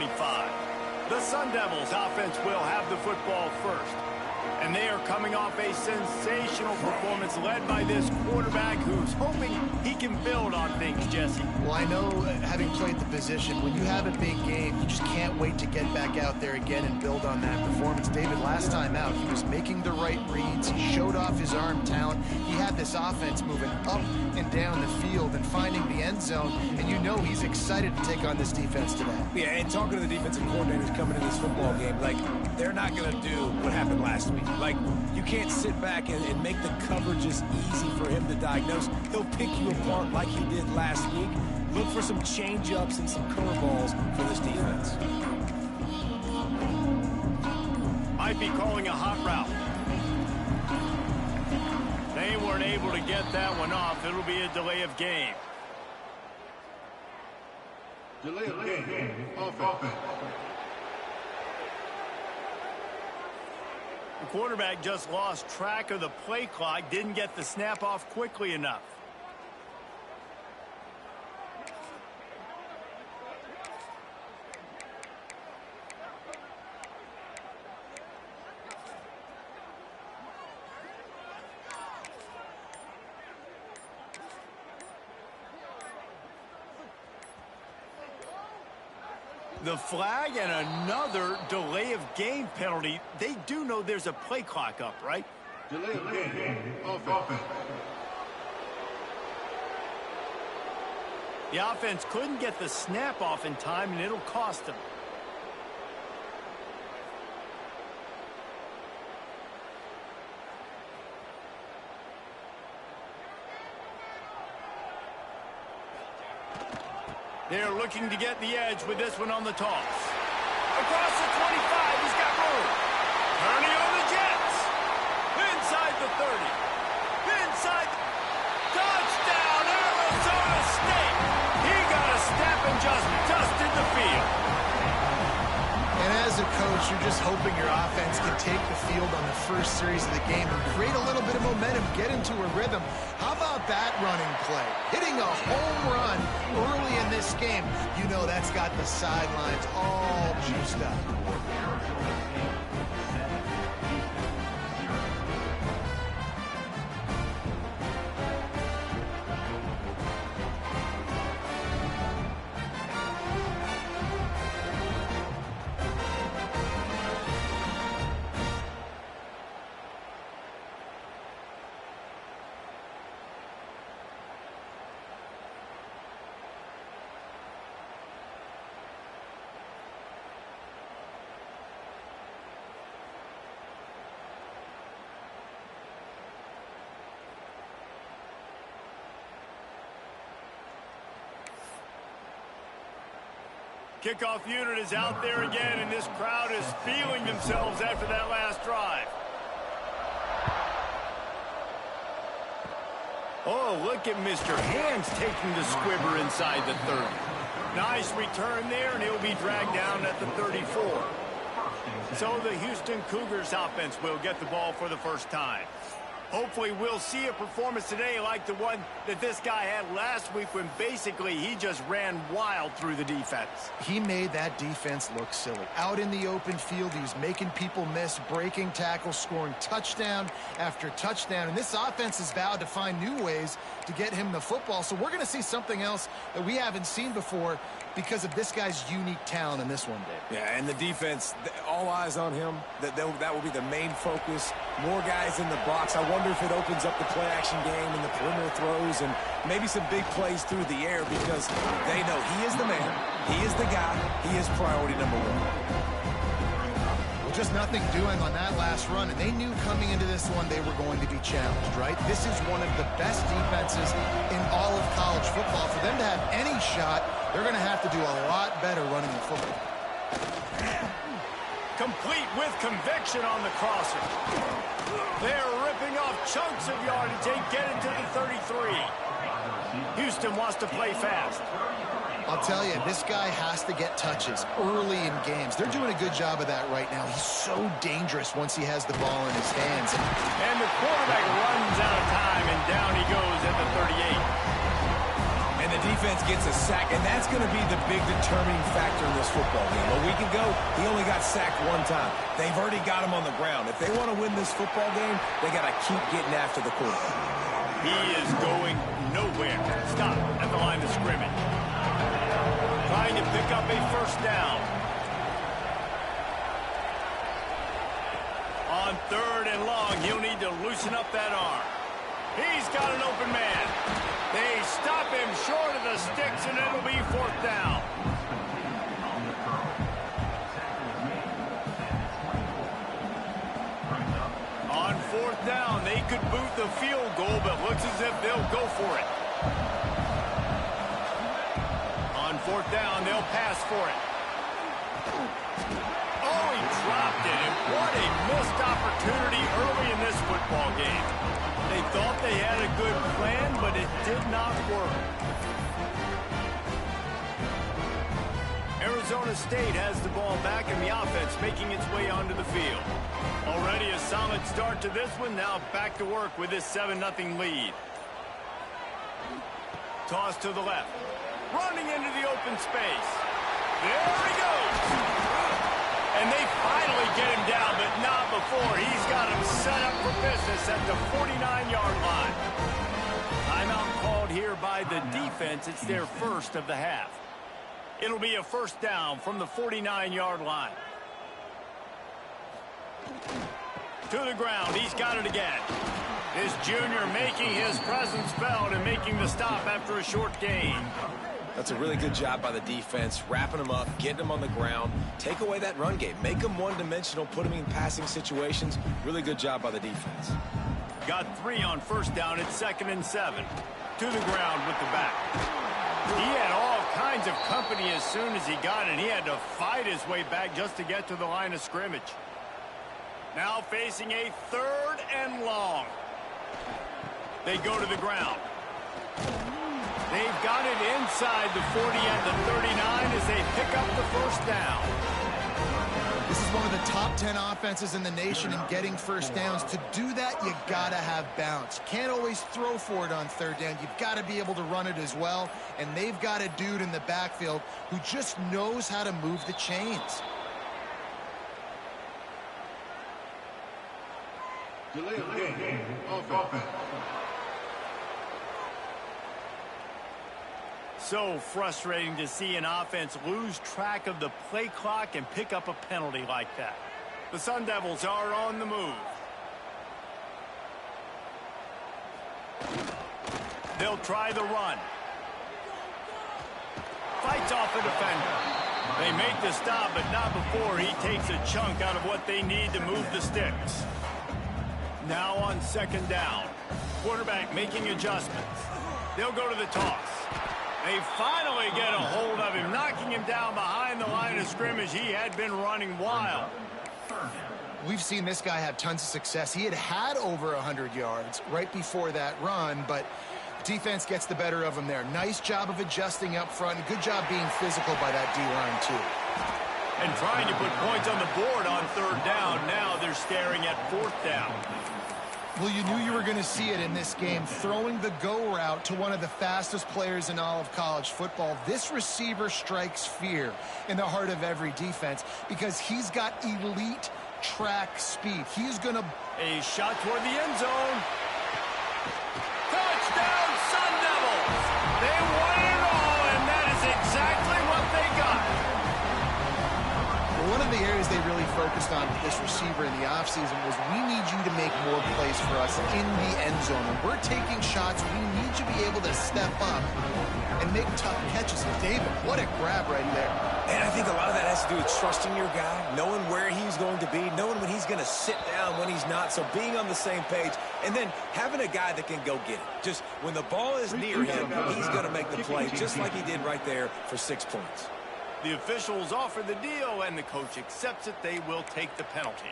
25. The Sun Devils offense will have the football first. And they are coming off a sensational performance led by this quarterback who's hoping he can build on things, Jesse. Well, I know, having played the position, when you have a big game, you just can't wait to get back out there again and build on that performance. David, last time out, he was making the right reads. He showed off his arm talent. He had this offense moving up and down the field and finding the end zone. And you know he's excited to take on this defense today. Yeah, and talking to the defensive coordinators coming in this football game, like, they're not going to do what happened last week. Like, you can't sit back and make the coverages easy for him to diagnose. He'll pick you apart like he did last week. Look for some change-ups and some curveballs for this defense. Might be calling a hot route. They weren't able to get that one off. It'll be a delay of game. Delay of game. Offense. The quarterback just lost track of the play clock, didn't get the snap off quickly enough. The flag and another delay of game penalty. They do know there's a play clock up, right? Delay of game. Offense. The offense couldn't get the snap off in time, and it'll cost them. They're looking to get the edge with this one on the toss. Across the 25, he's got room. Turning on the Jets. Inside the 30. Inside the... Touchdown, Arizona State. He got a step and just dusted the field. And as a coach, you're just hoping your offense can take the field on the first series of the game and create a little bit of momentum, get into a rhythm. How about that running play? Hitting a home run early in this game. You know that's got the sidelines all juiced up. Kickoff unit is out there again, and this crowd is feeling themselves after that last drive. Oh, look at Mr. Hands taking the squibber inside the 30. Nice return there, and he'll be dragged down at the 34. So the Houston Cougars offense will get the ball for the first time. Hopefully we'll see a performance today like the one that this guy had last week when basically he just ran wild through the defense. He made that defense look silly. Out in the open field, he was making people miss, breaking tackles, scoring touchdown after touchdown. And this offense has vowed to find new ways to get him the football. So we're going to see something else that we haven't seen before because of this guy's unique talent in this one, Dave. Yeah, and the defense, all eyes on him. That will be the main focus. More guys in the box. I wonder if it opens up the play-action game and the perimeter throws and maybe some big plays through the air because they know he is the man, he is the guy, he is priority number one. Well, just nothing doing on that last run, and they knew coming into this one they were going to be challenged, right? This is one of the best defenses in all of college football. For them to have any shot, they're going to have to do a lot better running the football. Complete with conviction on the crosser. They're ripping off chunks of yardage. They get into the 33. Houston wants to play fast. I'll tell you, this guy has to get touches early in games. They're doing a good job of that right now. He's so dangerous once he has the ball in his hands. And the quarterback runs out of time, and down he goes at the 38. And the defense gets a sack, and that's going to be the big determining factor in this football game. A week ago, he only got sacked one time. They've already got him on the ground. If they want to win this football game, they got to keep getting after the quarterback. He is going nowhere. Stop at the line of scrimmage. Trying to pick up a first down. On 3rd and long, he'll need to loosen up that arm. He's got an open man. They stop him short of the sticks, and it'll be 4th down. On 4th down, they could boot the field goal, but looks as if they'll go for it. On 4th down, they'll pass for it. Oh, he dropped it, and what a missed opportunity early in this football game. They thought they had a good plan, but it did not work. Arizona State has the ball back in the offense, making its way onto the field. Already a solid start to this one. Now back to work with this 7-0 lead. Toss to the left. Running into the open space. There he goes. And they finally get him down, but not before. He's got him set up for business at the 49-yard line. Timeout called here by the defense. It's their first of the half. It'll be a first down from the 49-yard line. To the ground. He's got it again. This junior making his presence felt and making the stop after a short gain. That's a really good job by the defense, wrapping them up, getting them on the ground, take away that run game, make them one-dimensional, put them in passing situations. Really good job by the defense. Got 3 on first down. It's 2nd and 7. To the ground with the back. He had all kinds of company as soon as he got it. He had to fight his way back just to get to the line of scrimmage. Now facing a 3rd and long. They go to the ground. They've got it inside the 40 at the 39 as they pick up the first down. This is one of the top 10 offenses in the nation in getting first downs. To do that, you gotta have bounce. Can't always throw for it on 3rd down. You've got to be able to run it as well. And they've got a dude in the backfield who just knows how to move the chains. Delay of game. Offense. So frustrating to see an offense lose track of the play clock and pick up a penalty like that. The Sun Devils are on the move. They'll try the run. Fights off a defender. They make the stop, but not before he takes a chunk out of what they need to move the sticks. Now on 2nd down. Quarterback making adjustments. They'll go to the toss. They finally get a hold of him, knocking him down behind the line of scrimmage. He had been running wild. We've seen this guy have tons of success. He had over 100 yards right before that run, but defense gets the better of him there. Nice job of adjusting up front. Good job being physical by that D-line, too. And trying to put points on the board on 3rd down. Now they're staring at 4th down. Well, you knew you were going to see it in this game, throwing the go route to one of the fastest players in all of college football. This receiver strikes fear in the heart of every defense because he's got elite track speed. He's going to... A shot toward the end zone. Touchdown, Sun Devils! They won it all, and that is exactly what they got. One of the areas they really focused on with this receiver in the offseason was we need you to make more plays for us in the end zone. When we're taking shots, we need you to be able to step up and make tough catches. David, what a grab right there. And I think a lot of that has to do with trusting your guy, knowing where he's going to be, knowing when he's going to sit down, when he's not, so being on the same page, and then having a guy that can go get it. Just when the ball is near him, he's going to make the play, just like he did right there for 6 points. The officials offer the deal, and the coach accepts it. They will take the penalty.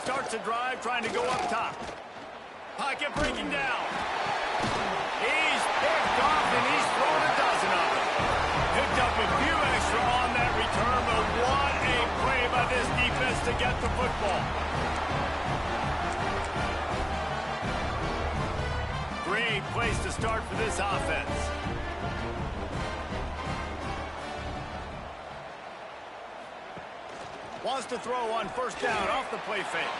Starts a drive, trying to go up top. Pocket breaking down. He's picked off, and he's thrown a dozen of them. Picked up a few extra to get the football. Great place to start for this offense. Wants to throw on first down off the play fake.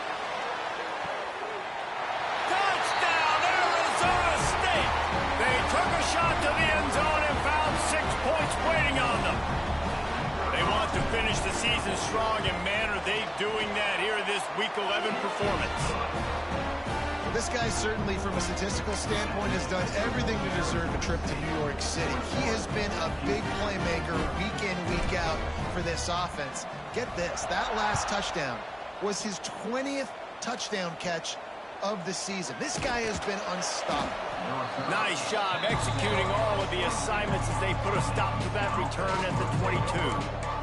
Touchdown, Arizona State! They took a shot to the end zone and found 6 points waiting on them. They want to finish the season strong, and man, are they doing that here in this Week 11 performance. This guy certainly, from a statistical standpoint, has done everything to deserve a trip to New York City. He has been a big playmaker week in, week out for this offense. Get this, that last touchdown was his 20th touchdown catch of the season. This guy has been unstoppable. Nice job executing all of the assignments as they put a stop to that return at the 22.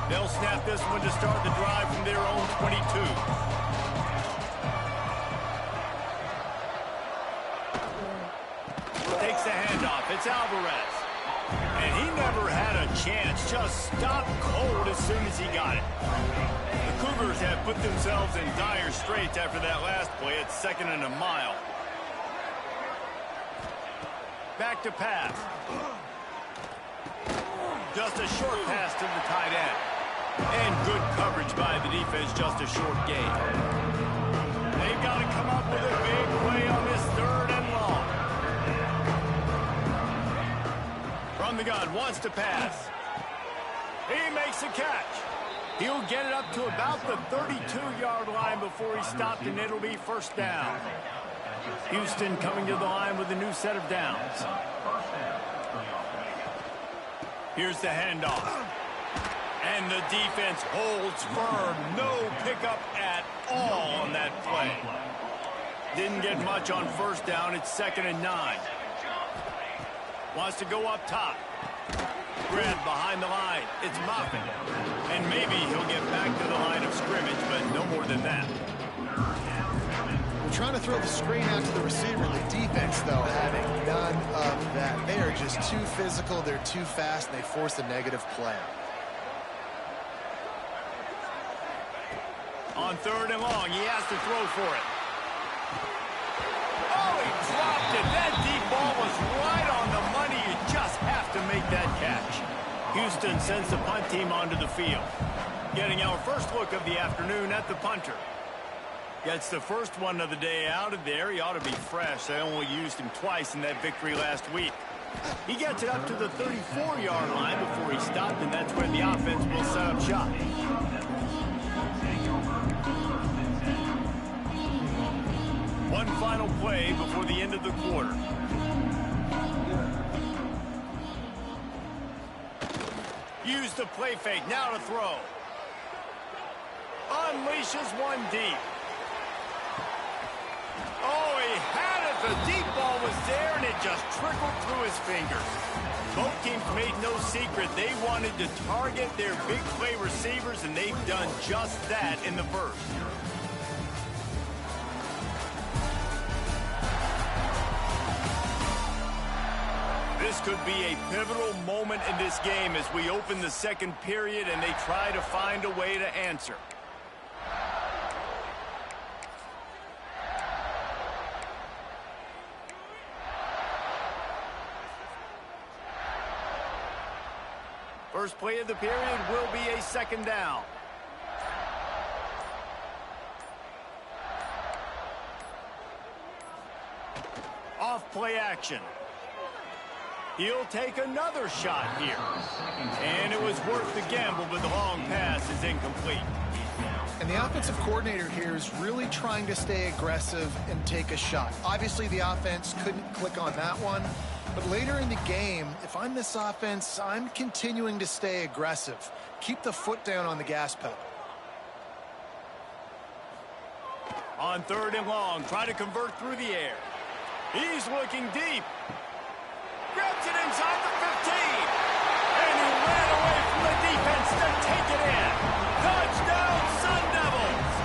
They'll snap this one to start the drive from their own 22. Takes the handoff. It's Alvarez. And he never had a chance. Just stopped cold as soon as he got it. The Cougars have put themselves in dire straits after that last play. It's 2nd and a mile. Back to pass. Just a short pass to the tight end. And good coverage by the defense, just a short gain. They've got to come up with a big play on this 3rd and long. From the gun, wants to pass. He makes a catch. He'll get it up to about the 32-yard line before he's stopped, and it'll be first down. Houston coming to the line with a new set of downs. Here's the handoff. And the defense holds firm. No pickup at all on that play. Didn't get much on first down. It's 2nd and 9. Wants to go up top. Grabbed behind the line. It's Moffitt. And maybe he'll get back to the line of scrimmage, but no more than that. We're trying to throw the screen out to the receiver. The defense, though, having none of that. They are just too physical. They're too fast, and they force a negative play. On 3rd and long, he has to throw for it. Oh, he dropped it. That deep ball was right on the money. You just have to make that catch. Houston sends the punt team onto the field. Getting our first look of the afternoon at the punter. Gets the first one of the day out of there. He ought to be fresh. They only used him twice in that victory last week. He gets it up to the 34-yard line before he stopped, and that's where the offense will set up shop. One final play before the end of the quarter. Use the play fake, now to throw. Unleashes one deep. Oh, he had it. The deep ball was there, and it just trickled through his fingers. Both teams made no secret. They wanted to target their big play receivers, and they've done just that in the first. This could be a pivotal moment in this game as we open the second period and they try to find a way to answer. First play of the period will be a 2nd down. Off play action. He'll take another shot here. And it was worth the gamble, but the long pass is incomplete. And the offensive coordinator here is really trying to stay aggressive and take a shot. Obviously, the offense couldn't click on that one. But later in the game, if I'm this offense, I'm continuing to stay aggressive. Keep the foot down on the gas pedal. On 3rd and long, try to convert through the air. He's looking deep. Grabs it inside the 15. And he ran away from the defense to take it in. Touchdown, Sun Devils.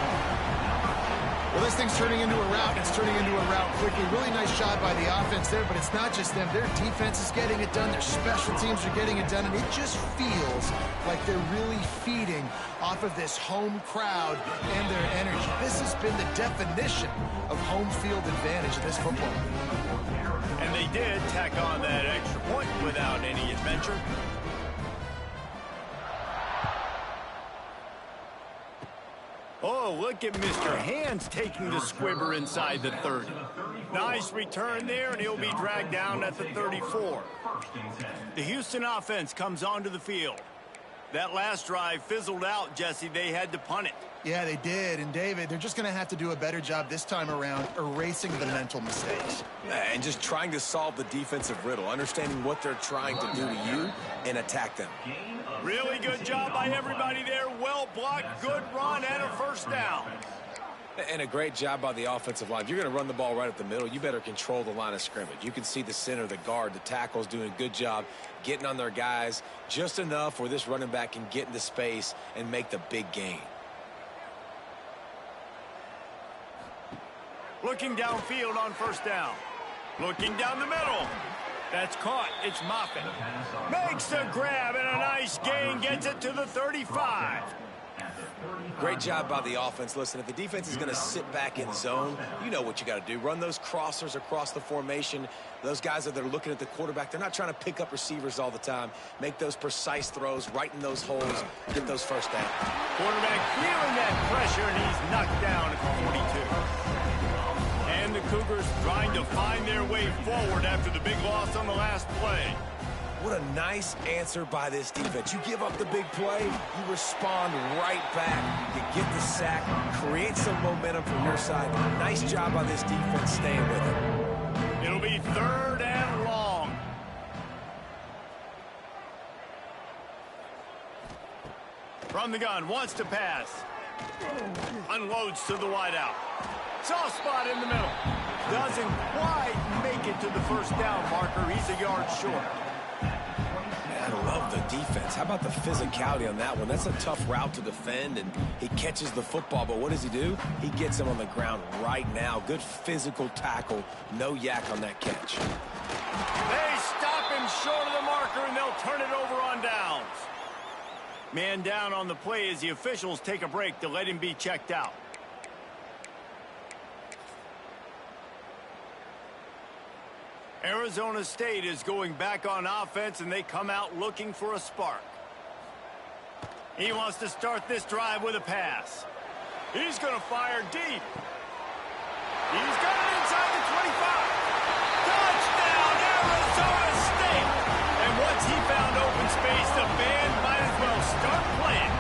Well, this thing's turning into a rout. It's turning into a rout quickly. Really nice job by the offense there, but it's not just them. Their defense is getting it done. Their special teams are getting it done, and it just feels like they're really feeding off of this home crowd and their energy. This has been the definition of home field advantage in this football game. And they did tack on that extra point without any adventure. Oh, look at Mr. Hands taking the squibber inside the 30. Nice return there, and he'll be dragged down at the 34. The Houston offense comes onto the field. That last drive fizzled out, Jesse. They had to punt it. Yeah, they did. And, David, they're just going to have to do a better job this time around erasing the mental mistakes. And just trying to solve the defensive riddle, understanding what they're trying to do to you and attack them. Really good job by everybody there. Well blocked, good run, and a first down. And a great job by the offensive line. If you're going to run the ball right up the middle, you better control the line of scrimmage. You can see the center, the guard, the tackles doing a good job getting on their guys just enough where this running back can get into space and make the big gain. Looking downfield on first down. Looking down the middle. That's caught. It's Moffitt. Makes the grab and a nice gain. Gets it to the 35. Great job by the offense. Listen, if the defense is going to sit back in zone, you know what you got to do. Run those crossers across the formation. Those guys that are looking at the quarterback, they're not trying to pick up receivers all the time. Make those precise throws right in those holes. Get those first down. Quarterback feeling that pressure, and he's knocked down at the 42. And the Cougars trying to find their way forward after the big loss on the last play. What a nice answer by this defense. You give up the big play, you respond right back. You get the sack, create some momentum from your side. Nice job by this defense staying with it. It'll be 3rd and long. From the gun, wants to pass. Unloads to the wideout. Soft spot in the middle. Doesn't quite make it to the first down marker. He's a yard short. I love the defense. How about the physicality on that one? That's a tough route to defend, and he catches the football, but what does he do? He gets him on the ground right now. Good physical tackle. No yak on that catch. They stop him short of the marker, and they'll turn it over on downs. Man down on the play as the officials take a break to let him be checked out. Arizona State is going back on offense, and they come out looking for a spark. He wants to start this drive with a pass. He's going to fire deep. He's got it inside the 25. Touchdown, Arizona State! And once he found open space, the band might as well start playing.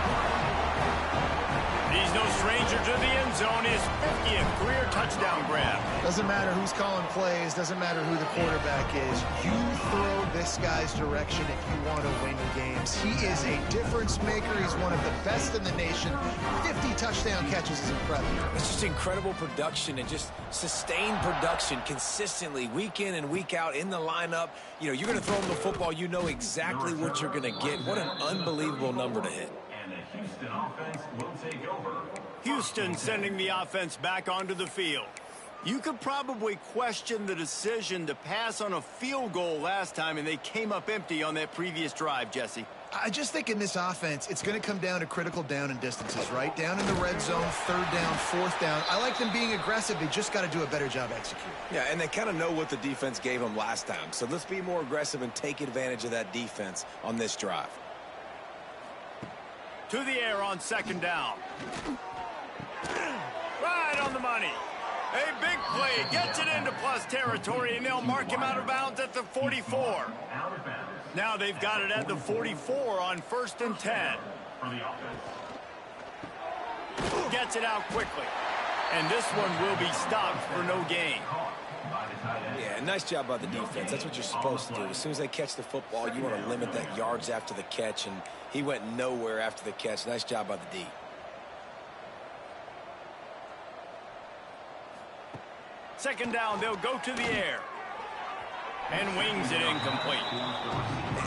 He's no stranger to the end zone. His 50th career touchdown grab. Doesn't matter who's calling plays. Doesn't matter who the quarterback is. You throw this guy's direction if you want to win games. He is a difference maker. He's one of the best in the nation. 50 touchdown catches is incredible. It's just incredible production and just sustained production consistently week in and week out in the lineup. You know, you're going to throw him the football. You know exactly what you're going to get. What an unbelievable number to hit. The Houston offense will take over. Houston sending the offense back onto the field. You could probably question the decision to pass on a field goal last time, and they came up empty on that previous drive, Jesse. I just think in this offense, it's going to come down to critical down and distances, right? Down in the red zone, 3rd down, 4th down. I like them being aggressive. They just got to do a better job executing. Yeah, and they kind of know what the defense gave them last time. So let's be more aggressive and take advantage of that defense on this drive. To the air on 2nd down. Right on the money. A big play. Gets it into plus territory, and they'll mark him out of bounds at the 44. Now they've got it at the 44 on 1st and 10. Gets it out quickly. And this one will be stopped for no gain. Yeah, nice job by the defense. That's what you're supposed to do. As soon as they catch the football, you want to limit that yards after the catch, and he went nowhere after the catch. Nice job by the D. Second down, they'll go to the air. And wings it incomplete.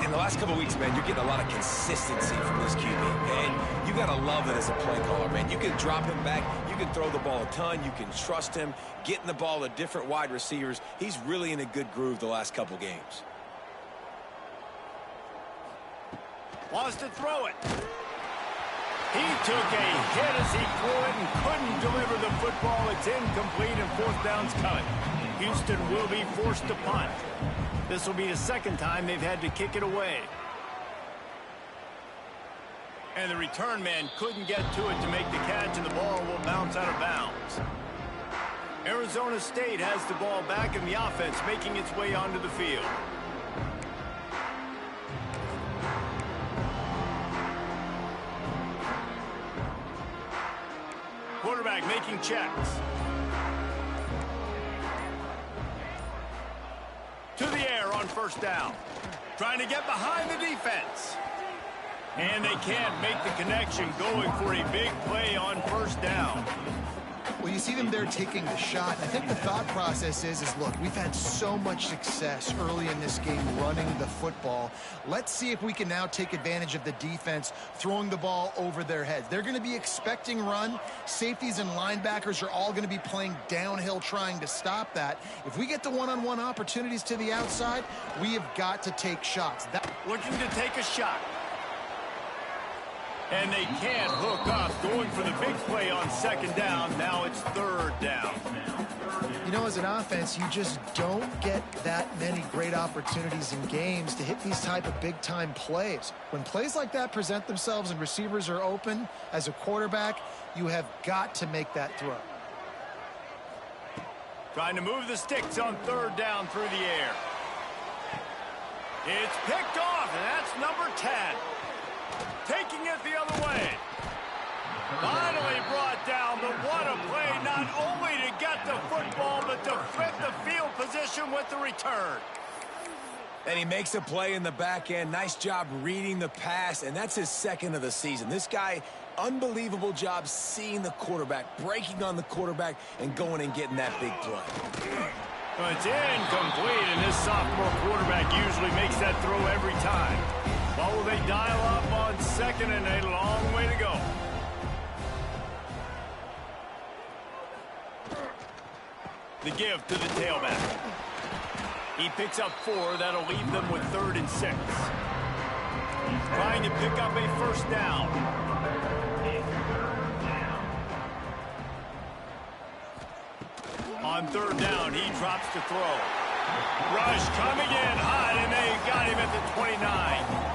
In the last couple of weeks, man, you're getting a lot of consistency from this QB. And you got to love it as a play caller, man. You can drop him back. You can throw the ball a ton. You can trust him, getting the ball to different wide receivers. He's really in a good groove the last couple games. Wants to throw it. He took a hit as he threw it and couldn't deliver the football. It's incomplete and fourth down's coming. Houston will be forced to punt. This will be the second time they've had to kick it away. And the return man couldn't get to it to make the catch, and the ball will bounce out of bounds. Arizona State has the ball back in the offense, making its way onto the field. Quarterback making checks. To the air on first down. Trying to get behind the defense. And they can't make the connection, going for a big play on first down. Well, you see them there taking the shot. I think the thought process is look, we've had so much success early in this game running the football. Let's see if we can now take advantage of the defense throwing the ball over their heads. They're going to be expecting run. Safeties and linebackers are all going to be playing downhill trying to stop that. If we get the one-on-one opportunities to the outside, we have got to take shots. Looking to take a shot. And they can't hook up, going for the big play on second down. Now it's third down. You know, as an offense, you just don't get that many great opportunities in games to hit these type of big-time plays. When plays like that present themselves and receivers are open, as a quarterback, you have got to make that throw. Trying to move the sticks on third down through the air. It's picked off, and that's number 10. Taking it the other way. Finally brought down, but what a play, not only to get the football, but to flip the field position with the return. And he makes a play in the back end. Nice job reading the pass, and that's his second of the season. This guy, unbelievable job seeing the quarterback, breaking on the quarterback, and going and getting that big play. Well, it's incomplete, and this sophomore quarterback usually makes that throw every time. Well, will they dial up on second, and a long way to go. The give to the tailback. He picks up 4. That'll leave them with 3rd and 6. Trying to pick up a first down. On third down, he drops to throw. Rush coming in hot, and they got him at the 29.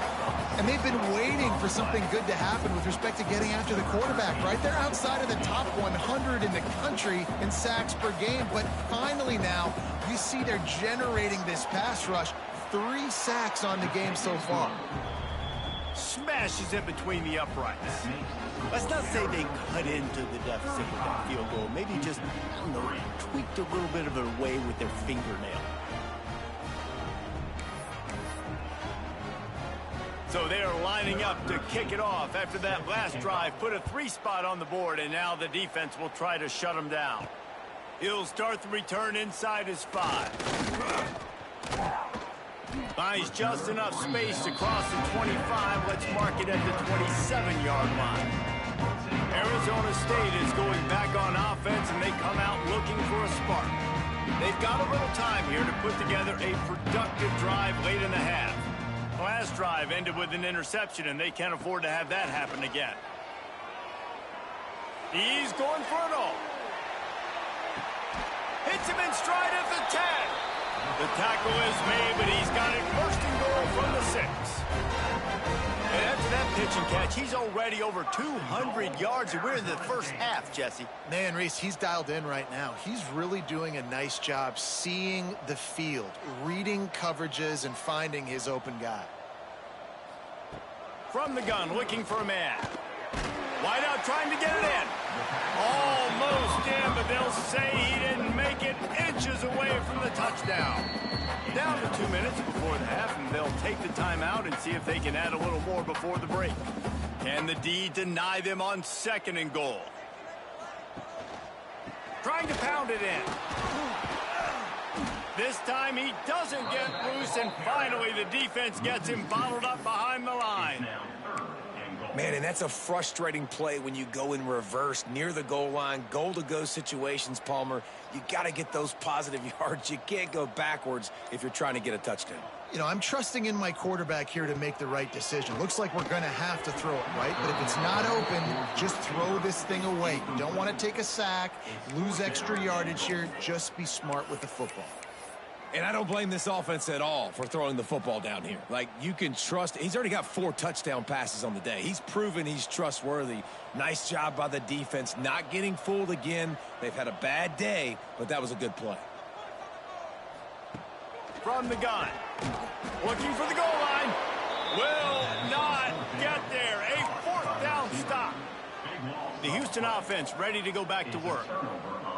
And they've been waiting for something good to happen with respect to getting after the quarterback, right? They're outside of the top 100 in the country in sacks per game, but finally now you see they're generating this pass rush. 3 sacks on the game so far. Smashes it between the uprights. Let's not say they cut into the deficit with that field goal. Maybe just, tweaked a little bit of a way with their fingernail. So they are lining up to kick it off after that last drive. Put a 3 spot on the board, and now the defense will try to shut them down. He'll start the return inside his 5. Finds just enough space to cross the 25. Let's mark it at the 27-yard line. Arizona State is going back on offense, and they come out looking for a spark. They've got a little time here to put together a productive drive late in the half. The last drive ended with an interception, and they can't afford to have that happen again. He's going for it all. Hits him in stride at the 10. The tackle is made, but he's got it first and goal from the 6. And after that pitch and catch, he's already over 200 yards, and we're in the first half, Jesse. Man, Reese, he's dialed in right now. He's really doing a nice job seeing the field, reading coverages, and finding his open guy. From the gun, looking for a man. Wide out, trying to get it in. Almost in, but they'll say he didn't make it, inches away from the touchdown. Down to 2 minutes before the half, and they'll take the timeout and see if they can add a little more before the break. Can the D deny them on 2nd and goal? Trying to pound it in. This time he doesn't get loose, and finally the defense gets him bottled up behind the line. Man, and that's a frustrating play when you go in reverse near the goal line, goal-to-go situations, Palmer. You got to get those positive yards. You can't go backwards if you're trying to get a touchdown. You know, I'm trusting in my quarterback here to make the right decision. Looks like we're going to have to throw it, right? But if it's not open, just throw this thing away. You don't want to take a sack, lose extra yardage here. Just be smart with the football. And I don't blame this offense at all for throwing the football down here. Like, you can trust. He's already got 4 touchdown passes on the day. He's proven he's trustworthy. Nice job by the defense, not getting fooled again. They've had a bad day, but that was a good play. From the gun. Looking for the goal line. Will not get there. A 4th down stop. The Houston offense ready to go back to work.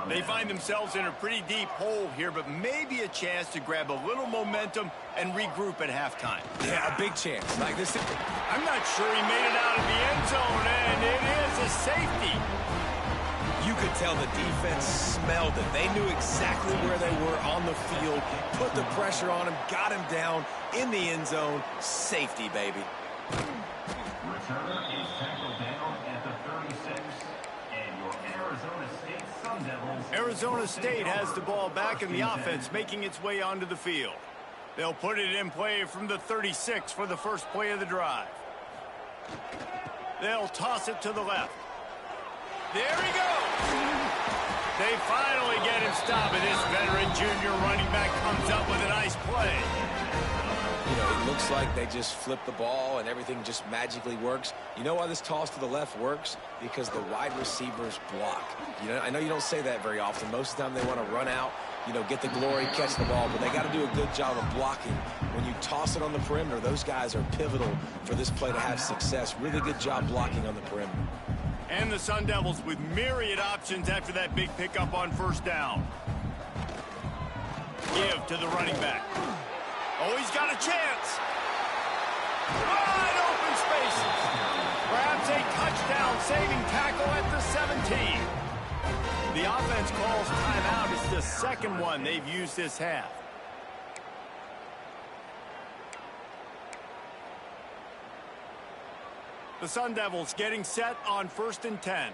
They find themselves in a pretty deep hole here, but maybe a chance to grab a little momentum and regroup at halftime. Yeah, a big chance. Like this. I'm not sure he made it out of the end zone, and it is a safety. You could tell the defense smelled it. They knew exactly where they were on the field, put the pressure on him, got him down in the end zone. Safety, baby. Returner is tackled down at the 36, and your Arizona State Sun Devils. Arizona State has the ball back, and the offense making its way onto the field. They'll put it in play from the 36 for the first play of the drive. They'll toss it to the left. There he goes. They finally get him stopped, and this veteran junior running back comes up with a nice play. You know, it looks like they just flip the ball and everything just magically works. You know why this toss to the left works? Because the wide receivers block. You know, I know you don't say that very often. Most of the time they want to run out, you know, get the glory, catch the ball, but they got to do a good job of blocking. When you toss it on the perimeter, those guys are pivotal for this play to have success. Really good job blocking on the perimeter. And the Sun Devils with myriad options after that big pickup on first down. Give to the running back. Oh, he's got a chance. Wide open spaces. Grabs a touchdown-saving tackle at the 17. The offense calls timeout. It's the second one they've used this half. The Sun Devils getting set on 1st and 10.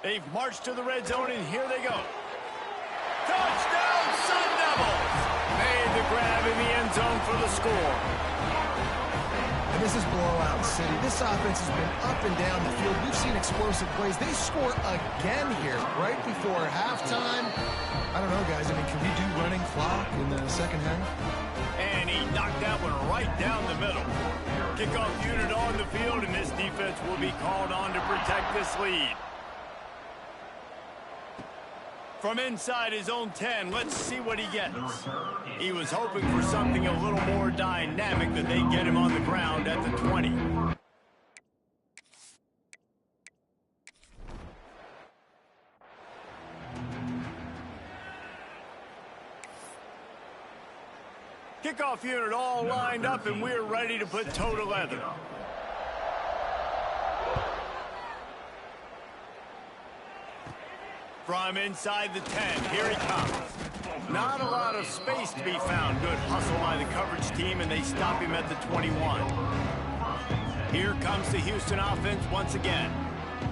They've marched to the red zone, and here they go. Touchdown, Sun Devils! Made the grab in the end zone for the score. And this is blowout city. This offense has been up and down the field. We've seen explosive plays. They score again here right before halftime. I don't know, guys. I mean, can we do running clock in the second half? And he knocked that one right down the middle. Kickoff unit on the field, and this defense will be called on to protect this lead. From inside his own 10, let's see what he gets. He was hoping for something a little more dynamic, but they get him on the ground at the 20. Kickoff unit all lined up, and we're ready to put toe to leather. From inside the 10, here he comes. Not a lot of space to be found. Good hustle by the coverage team, and they stop him at the 21. Here comes the Houston offense once again.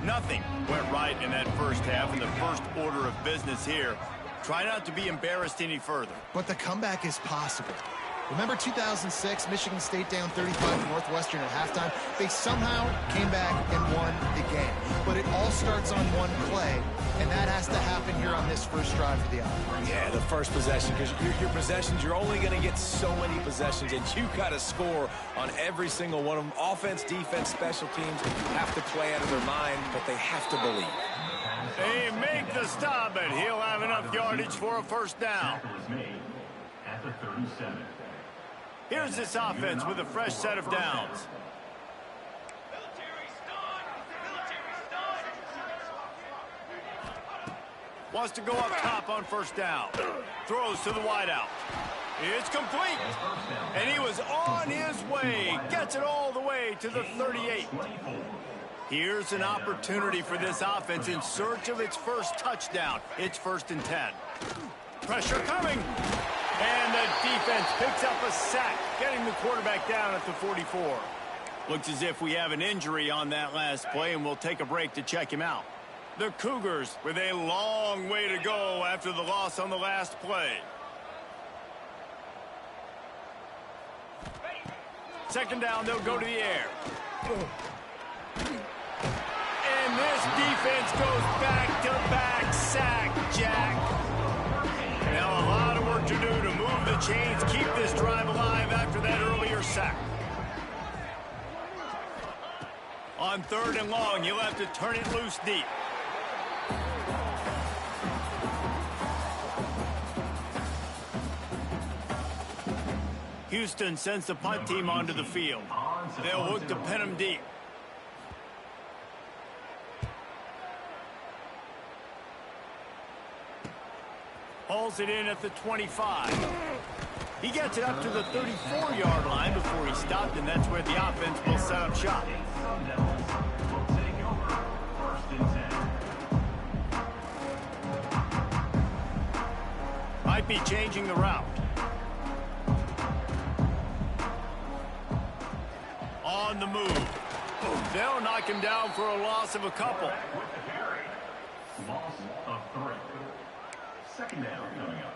Nothing went right in that first half, and the first order of business here. Try not to be embarrassed any further. But the comeback is possible. Remember 2006, Michigan State down 35 to Northwestern at halftime? They somehow came back and won the game. But it all starts on one play, and that has to happen here on this first drive for the offense. Yeah, the first possession, because your possessions, you're only going to get so many possessions, and you got to score on every single one of them. Offense, defense, special teams have to play out of their mind, but they have to believe. They make the stop, and he'll have enough yardage for a first down. At the 37. Here's this offense with a fresh set of downs. Wants to go up top on first down. Throws to the wideout. It's complete. And he was on his way. Gets it all the way to the 38. Here's an opportunity for this offense in search of its first touchdown. It's 1st and 10. Pressure coming. And the defense picks up a sack, getting the quarterback down at the 44. Looks as if we have an injury on that last play, and we'll take a break to check him out. The Cougars with a long way to go after the loss on the last play. 2nd down, they'll go to the air. And this defense goes back-to-back sack, Jack. Now a lot of work to do to move the chains, keep this drive alive after that earlier sack. On 3rd and long, you'll have to turn it loose deep. Houston sends the punt team onto the field. They'll look to pin them deep. Hauls it in at the 25. He gets it up to the 34-yard line before he stopped, and that's where the offense will set up shop. Might be changing the route. On the move. They'll knock him down for a loss of a couple. Loss of 3. 2nd down coming up.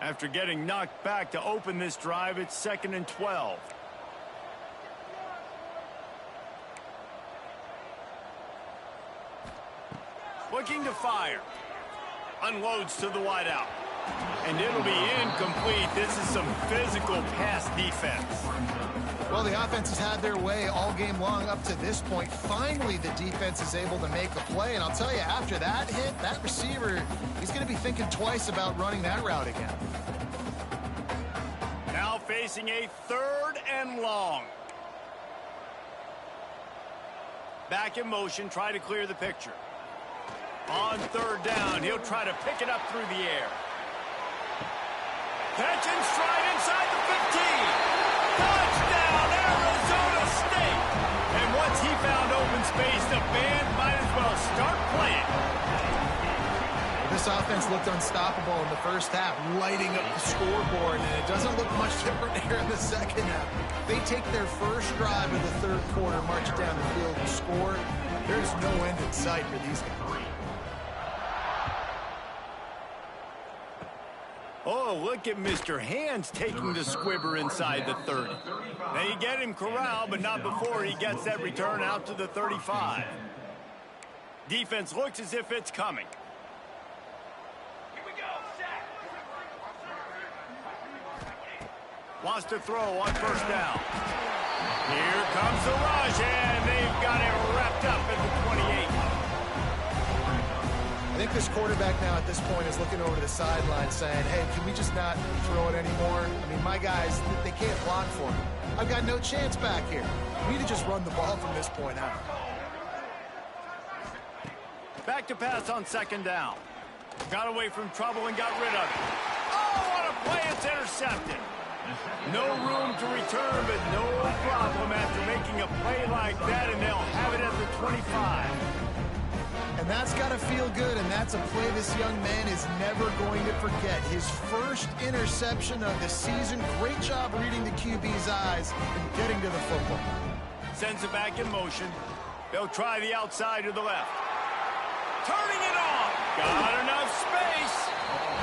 After getting knocked back to open this drive, it's 2nd and 12. Looking to fire. Unloads to the wideout. And it'll be incomplete. This is some physical pass defense. Well, the offense has had their way all game long up to this point. Finally, the defense is able to make a play. And I'll tell you, after that hit, that receiver, he's going to be thinking twice about running that route again. Now facing a 3rd and long. Back in motion, try to clear the picture. On 3rd down, he'll try to pick it up through the air. Catch and stride inside the 15. Touchdown, Arizona State. And once he found open space, the band might as well start playing. This offense looked unstoppable in the first half, lighting up the scoreboard, and it doesn't look much different here in the second half. They take their first drive of the 3rd quarter, march down the field and score. There's no end in sight for these guys. Oh, look at Mr. Hands taking the squibber inside the 30. They get him corralled, but not before he gets that return out to the 35. Defense looks as if it's coming. Wants to throw on 1st down. Here comes the rush, and they've got it wrapped up at the 28. I think this quarterback now at this point is looking over to the sideline saying, hey, can we just not throw it anymore? I mean, my guys, they can't block for me. I've got no chance back here. We need to just run the ball from this point out. Back to pass on 2nd down. Got away from trouble and got rid of it. Oh, what a play. It's intercepted. No room to return, but no problem after making a play like that, and they'll have it at the 25. And that's got to feel good, and that's a play this young man is never going to forget. His first interception of the season. Great job reading the QB's eyes and getting to the football. Sends it back in motion. They'll try the outside to the left. Turning it on. Got enough space.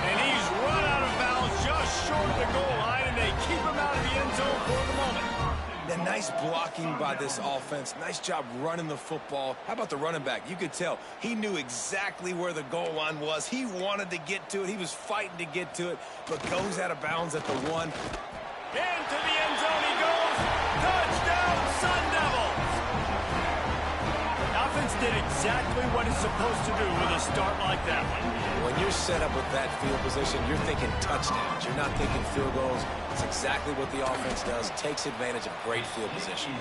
And he's run out of bounds just short of the goal line, and they keep him out of the end zone for the moment. And nice blocking by this offense. Nice job running the football. How about the running back? You could tell he knew exactly where the goal line was. He wanted to get to it. He was fighting to get to it, but goes out of bounds at the 1. Into the end zone he goes. Touchdown, Sun Devils. Offense did exactly what it's supposed to do with a start like that one. When you're set up with that field position, you're thinking touchdowns. You're not thinking field goals. It's exactly what the offense does. Takes advantage of great field position.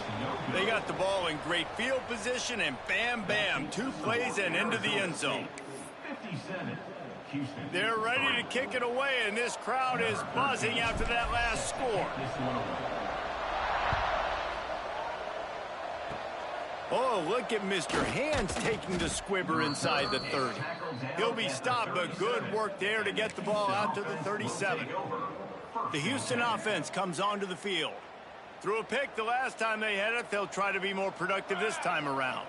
They got the ball in great field position, and bam, bam, 2 plays and into the end zone. 57. Houston. They're ready to kick it away, and this crowd is buzzing after that last score. Oh, look at Mr. Hands taking the squibber inside the 30. He'll be stopped, but good work there to get the ball out to the 37. The Houston offense comes onto the field. Threw a pick the last time they had it. They'll try to be more productive this time around.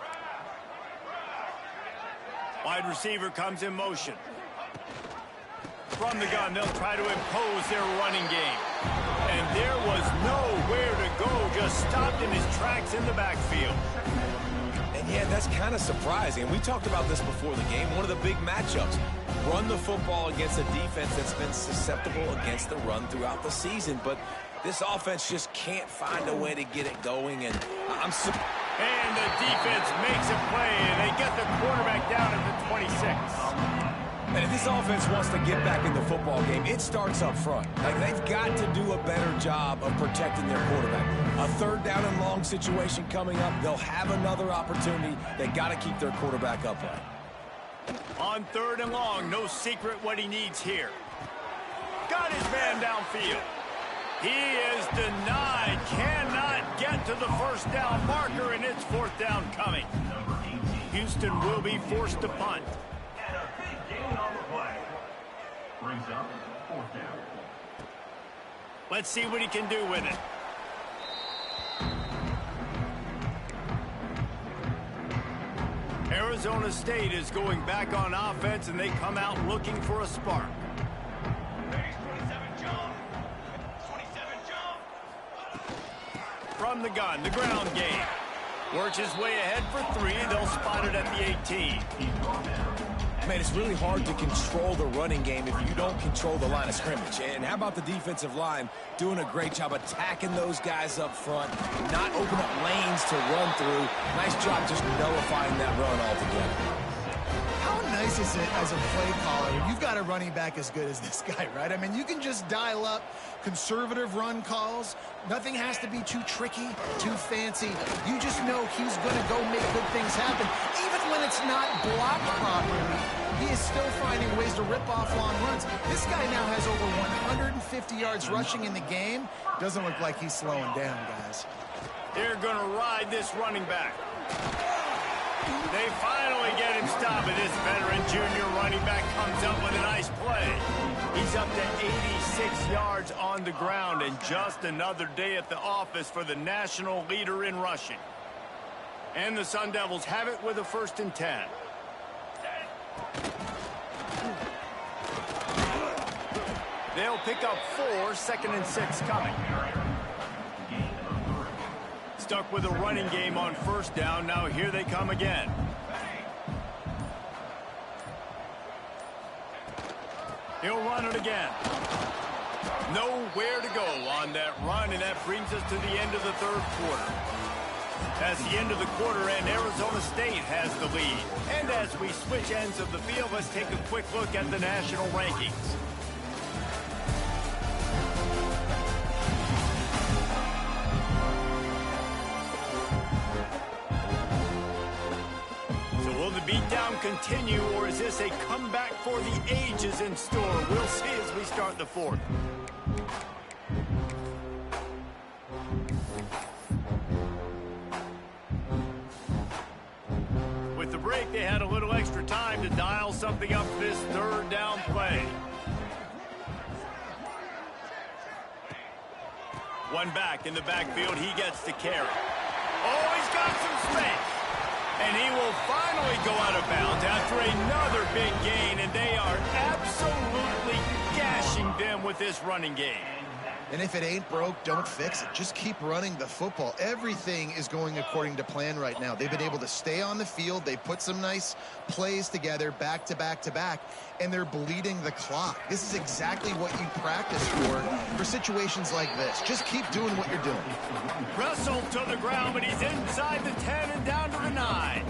Wide receiver comes in motion. From the gun, they'll try to impose their running game. And there was nowhere to go, just stopped in his tracks in the backfield. And yeah, that's kind of surprising. And we talked about this before the game. One of the big matchups. Run the football against a defense that's been susceptible against the run throughout the season. But this offense just can't find a way to get it going. And And the defense makes a play, and they get the quarterback down at the 26. And if this offense wants to get back in the football game, it starts up front. Like, they've got to do a better job of protecting their quarterback. A 3rd down and long situation coming up, they'll have another opportunity. They got to keep their quarterback upright. On 3rd and long, no secret what he needs here. Got his man downfield. He is denied, cannot get to the 1st down marker, and it's 4th down coming. Houston will be forced to punt. And a big gain on the play. Brings up 4th down. Let's see what he can do with it. Arizona State is going back on offense, and they come out looking for a spark. From the gun, the ground game. Works his way ahead for 3. They'll spot it at the 18. Man, it's really hard to control the running game if you don't control the line of scrimmage. And how about the defensive line doing a great job attacking those guys up front, not open up lanes to run through. Nice job just nullifying that run altogether. How nice is it as a play caller when you've got a running back as good as this guy, right? I mean, you can just dial up conservative run calls. Nothing has to be too tricky, too fancy. You just know he's going to go make good things happen. Even when it's not blocked properly, he is still finding ways to rip off long runs. This guy now has over 150 yards rushing in the game. Doesn't look like he's slowing down, guys. They're going to ride this running back. They finally get him stopped, and this veteran junior running back comes up with a nice play. He's up to 86 yards on the ground, and just another day at the office for the national leader in rushing. And the Sun Devils have it with a 1st and 10. They'll pick up 4, 2nd and 6 coming. Stuck with a running game on 1st down. Now here they come again. He'll run it again. Nowhere to go on that run, and that brings us to the end of the 3rd quarter. That's the end of the quarter, and Arizona State has the lead. And as we switch ends of the field, let's take a quick look at the national rankings. Beatdown continue, or is this a comeback for the ages in store? We'll see as we start the 4th. With the break, they had a little extra time to dial something up for this 3rd down play. One back in the backfield, he gets the carry. Oh, he's got some space. And he will finally go out of bounds after another big gain, and they are absolutely gashing them with this running game. And if it ain't broke, don't fix it. Just keep running the football. Everything is going according to plan right now. They've been able to stay on the field. They put some nice plays together back to back to back, and they're bleeding the clock. This is exactly what you practice for situations like this. Just keep doing what you're doing. Wrestled to the ground, but he's inside the 10 and down to the 9.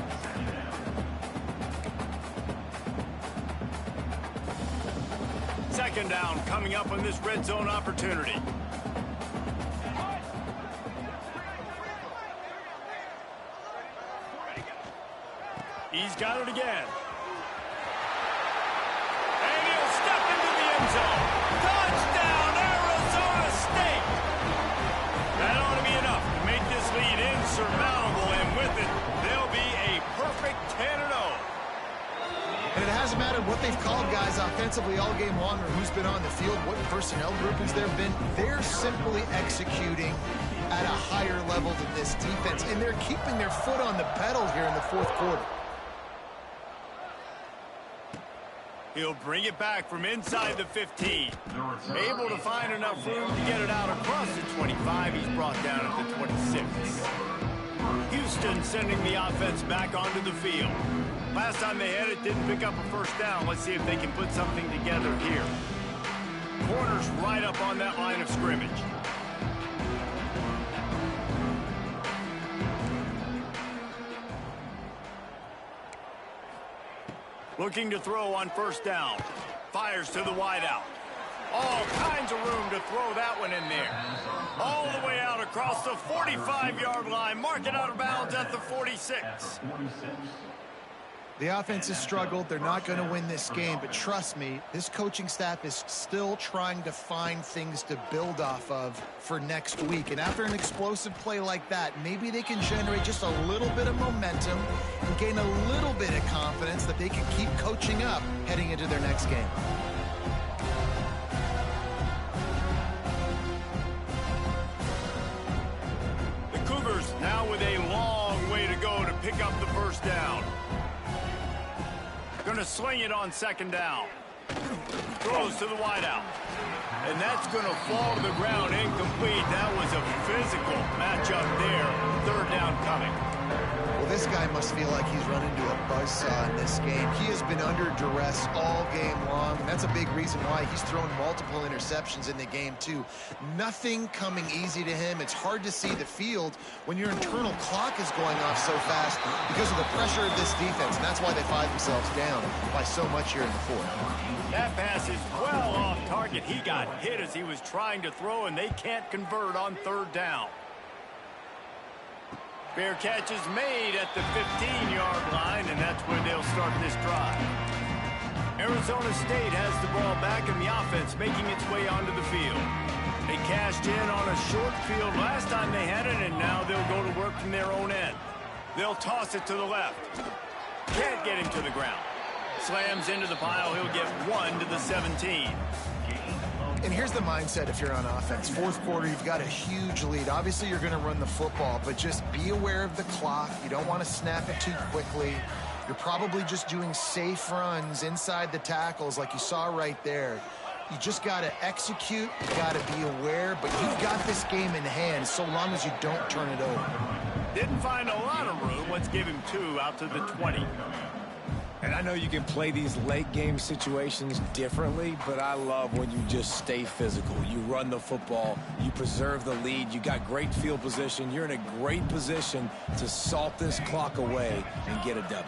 Second down coming up on this red zone opportunity. He's got it again. And he'll step into the end zone. Touchdown, Arizona State! That ought to be enough to make this lead insurmountable, and with it, they'll be a perfect 10-0. And it hasn't mattered what they've called guys offensively all game long or who's been on the field, what personnel groupings there have been. They're simply executing at a higher level than this defense, and they're keeping their foot on the pedal here in the fourth quarter. He'll bring it back from inside the 15. Able to find enough room to get it out across the 25. He's brought down at the 26. Houston sending the offense back onto the field. Last time they had it, didn't pick up a first down. Let's see if they can put something together here. Corners right up on that line of scrimmage. Looking to throw on first down. Fires to the wideout. All kinds of room to throw that one in there. All the way out across the 45-yard line. Mark it out of bounds at the 46. The offense has struggled. They're not going to win this game, but trust me, this coaching staff is still trying to find things to build off of for next week. And after an explosive play like that, maybe they can generate just a little bit of momentum and gain a little bit of confidence that they can keep coaching up heading into their next game. The Cougars now with a long way to go to pick up the first down. Going to sling it on second down. Throws to the wideout. And that's going to fall to the ground incomplete. That was a physical matchup there. Third down coming. Well, this guy must feel like he's run into a buzzsaw in this game. He has been under duress all game long, and that's a big reason why he's thrown multiple interceptions in the game, too. Nothing coming easy to him. It's hard to see the field when your internal clock is going off so fast because of the pressure of this defense, and that's why they find themselves down by so much here in the fourth. That pass is well off target. He got hit as he was trying to throw, and they can't convert on third down. Fair catch is made at the 15-yard line, and that's where they'll start this drive. Arizona State has the ball back, and the offense making its way onto the field. They cashed in on a short field last time they had it, and now they'll go to work from their own end. They'll toss it to the left. Can't get him to the ground. Slams into the pile. He'll get one to the 17. And here's the mindset if you're on offense. Fourth quarter, you've got a huge lead. Obviously, you're going to run the football, but just be aware of the clock. You don't want to snap it too quickly. You're probably just doing safe runs inside the tackles like you saw right there. You just got to execute. You got to be aware, but you've got this game in hand so long as you don't turn it over. Didn't find a lot of room. Let's give him two out to the 20. And I know you can play these late game situations differently, but I love when you just stay physical. You run the football, you preserve the lead, you got great field position, you're in a great position to salt this clock away and get a W.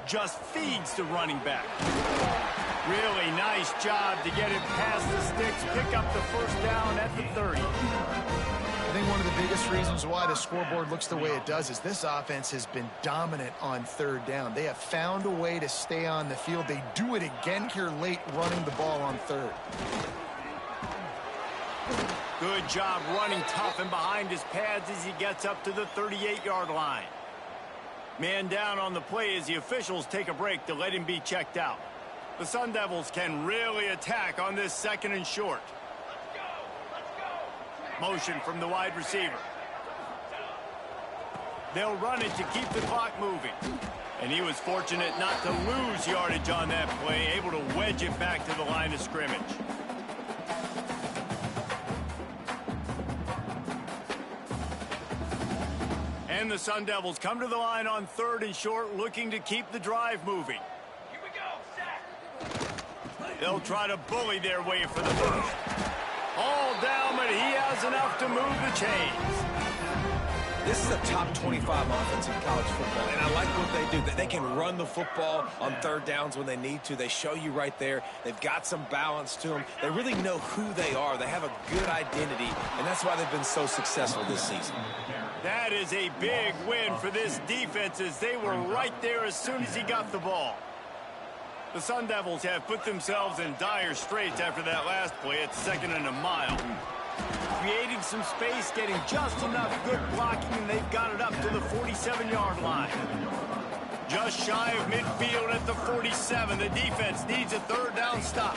Just feeds the running back. Really nice job to get it past the sticks, pick up the first down at the 30. I think one of the biggest reasons why the scoreboard looks the way it does is this offense has been dominant on third down. They have found a way to stay on the field. They do it again here late, running the ball on third. Good job running tough and behind his pads as he gets up to the 38-yard line. Man down on the play as the officials take a break to let him be checked out. The Sun Devils can really attack on this second and short. Motion from the wide receiver. They'll run it to keep the clock moving. And he was fortunate not to lose yardage on that play, able to wedge it back to the line of scrimmage. And the Sun Devils come to the line on third and short, looking to keep the drive moving. Here we go, sack. They'll try to bully their way for the first. All down, but he has enough to move the chains. This is a top 25 offense in college football, and I like what they do. They can run the football on third downs when they need to. They show you right there. They've got some balance to them. They really know who they are. They have a good identity, and that's why they've been so successful this season. That is a big win for this defense, as they were right there as soon as he got the ball. The Sun Devils have put themselves in dire straits after that last play at 2nd and a mile. Creating some space, getting just enough good blocking, and they've got it up to the 47-yard line. Just shy of midfield at the 47. The defense needs a third down stop.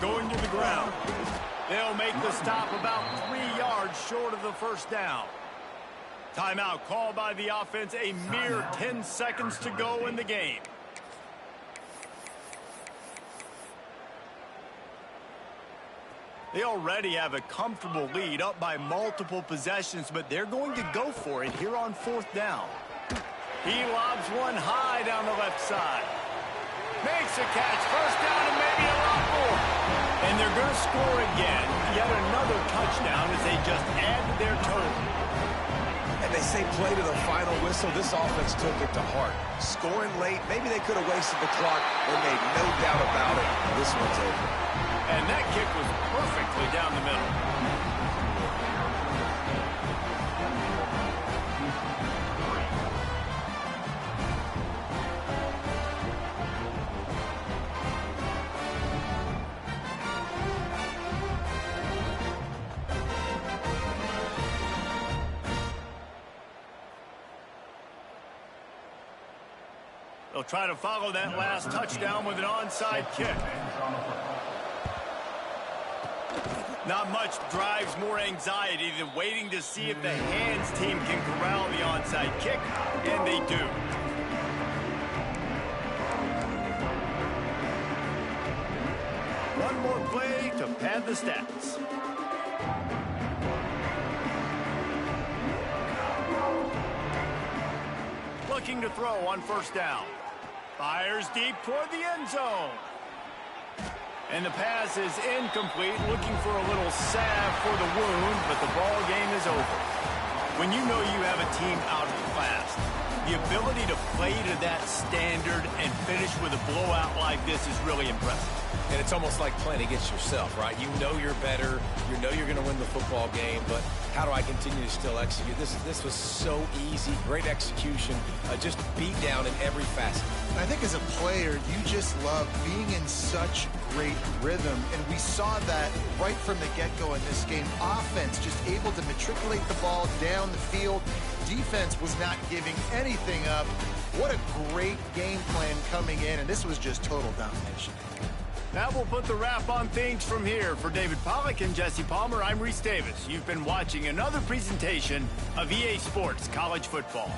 Going to the ground. They'll make the stop about 3 yards short of the first down. Timeout called by the offense. A mere 10 seconds to go in the game. They already have a comfortable lead, up by multiple possessions, but they're going to go for it here on 4th down. He lobs one high down the left side. Makes a catch, first down, and maybe a lot more. And they're going to score again. Yet another touchdown as they just add to their total. And they say play to the final whistle. This offense took it to heart. Scoring late, maybe they could have wasted the clock. They made no doubt about it. This one's over. And that kick was perfectly down the middle. They'll try to follow that last touchdown with an onside kick. Not much drives more anxiety than waiting to see if the hands team can corral the onside kick, and they do. One more play to pad the stats. Looking to throw on first down. Fires deep toward the end zone. And the pass is incomplete, looking for a little salve for the wound, but the ball game is over. When you know you have a team out of class, the ability to play to that standard and finish with a blowout like this is really impressive. And it's almost like playing against yourself, right? You know you're better. You know you're going to win the football game, but how do I continue to still execute? This was so easy. Great execution. Just beat down in every facet. I think as a player, you just love being in such great rhythm, and we saw that right from the get-go in this game. Offense just able to matriculate the ball down the field. Defense was not giving anything up. What a great game plan coming in, and this was just total domination. That will put the wrap on things from here. For David Pollack and Jesse Palmer, I'm Reese Davis. You've been watching another presentation of EA Sports College Football.